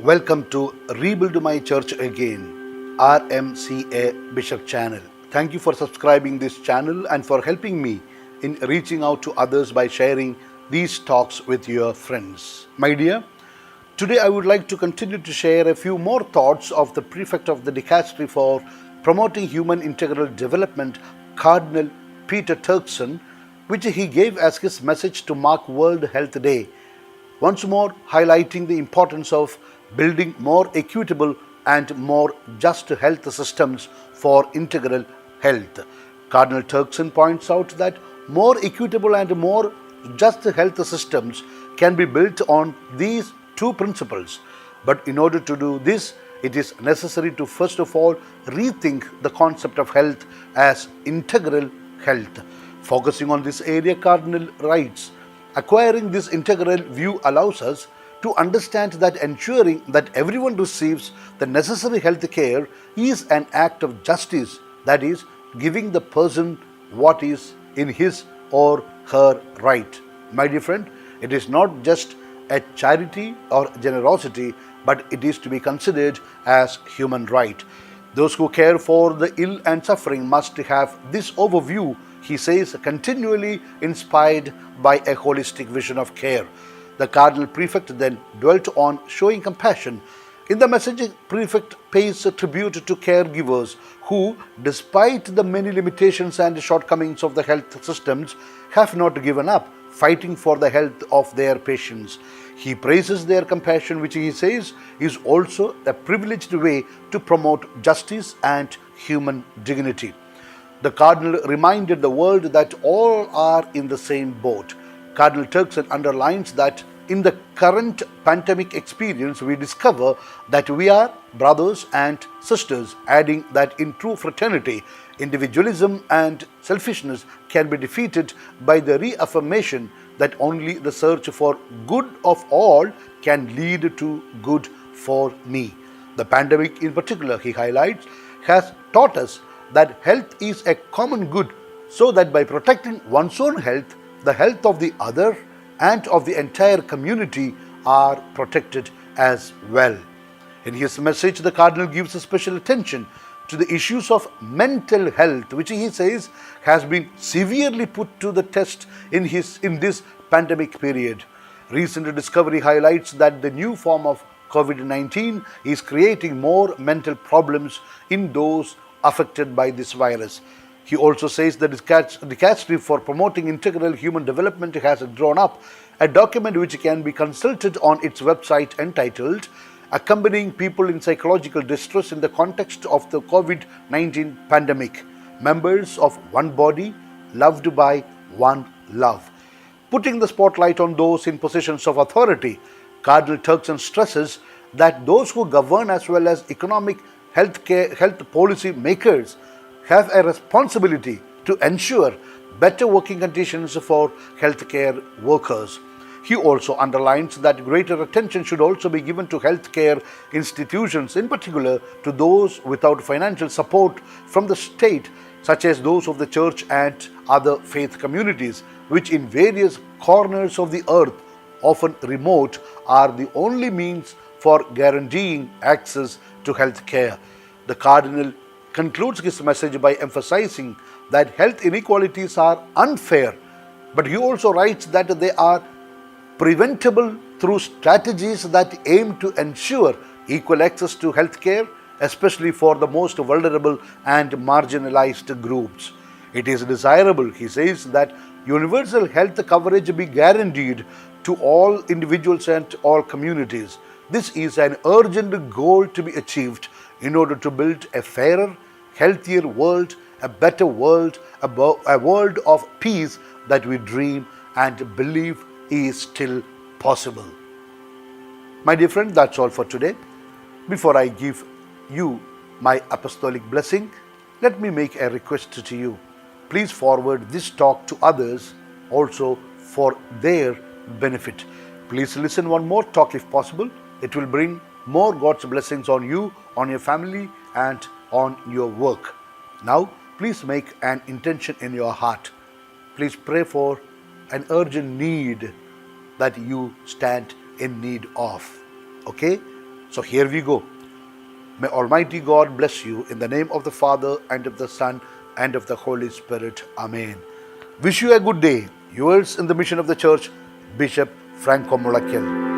Welcome to Rebuild My Church Again, RMCA Bishop channel. Thank you for subscribing this channel and for helping me in reaching out to others by sharing these talks with your friends. My dear, today I would like to continue to share a few more thoughts of the prefect of the dicastery for promoting human integral development, Cardinal Peter Turkson, which he gave as his message to mark World Health Day, once more highlighting the importance of building more equitable and more just health systems for integral health. Cardinal Turkson points out that more equitable and more just health systems can be built on these two principles. But in order to do this, it is necessary to first of all rethink the concept of health as integral health. Focusing on this area, Cardinal writes, acquiring this integral view allows us to understand that ensuring that everyone receives the necessary health care is an act of justice, that is, giving the person what is in his or her right. My dear friend, it is not just a charity or generosity, but it is to be considered as human right. Those who care for the ill and suffering must have this overview, he says, continually inspired by a holistic vision of care. The Cardinal Prefect then dwelt on showing compassion. In the message, Prefect pays tribute to caregivers who, despite the many limitations and shortcomings of the health systems, have not given up fighting for the health of their patients. He praises their compassion, which he says is also a privileged way to promote justice and human dignity. The Cardinal reminded the world that all are in the same boat. Cardinal Turkson underlines that in the current pandemic experience, we discover that we are brothers and sisters, adding that in true fraternity, individualism and selfishness can be defeated by the reaffirmation that only the search for good of all can lead to good for me. The pandemic in particular, he highlights, has taught us that health is a common good, so that by protecting one's own health, the health of the other and of the entire community are protected as well. In his message, the Cardinal gives a special attention to the issues of mental health, which he says has been severely put to the test in this pandemic period. Recent discovery highlights that the new form of COVID-19 is creating more mental problems in those affected by this virus. He also says that the dicastery for promoting integral human development has drawn up a document which can be consulted on its website entitled Accompanying People in Psychological Distress in the Context of the COVID-19 Pandemic, Members of One Body, Loved by One Love. Putting the spotlight on those in positions of authority, Cardinal Turkson stresses that those who govern as well as economic health policy makers have a responsibility to ensure better working conditions for healthcare workers. He also underlines that greater attention should also be given to healthcare institutions, in particular to those without financial support from the state, such as those of the church and other faith communities, which in various corners of the earth, often remote, are the only means for guaranteeing access to healthcare. The Cardinal concludes his message by emphasizing that health inequalities are unfair, but he also writes that they are preventable through strategies that aim to ensure equal access to health care, especially for the most vulnerable and marginalized groups. It is desirable, he says, that universal health coverage be guaranteed to all individuals and all communities. This is an urgent goal to be achieved in order to build a fairer, healthier world, a better world, a world of peace that we dream and believe is still possible. My dear friend, that's all for today. Before I give you my apostolic blessing, let me make a request to you. Please forward this talk to others also for their benefit. Please listen one more talk if possible. It will bring more God's blessings on you, on your family, and on your work. Now, please make an intention in your heart. Please pray for an urgent need that you stand in need of. Okay? So here we go. May Almighty God bless you in the name of the Father and of the Son and of the Holy Spirit. Amen. Wish you a good day. Yours in the mission of the church, Bishop Franco Mulakel.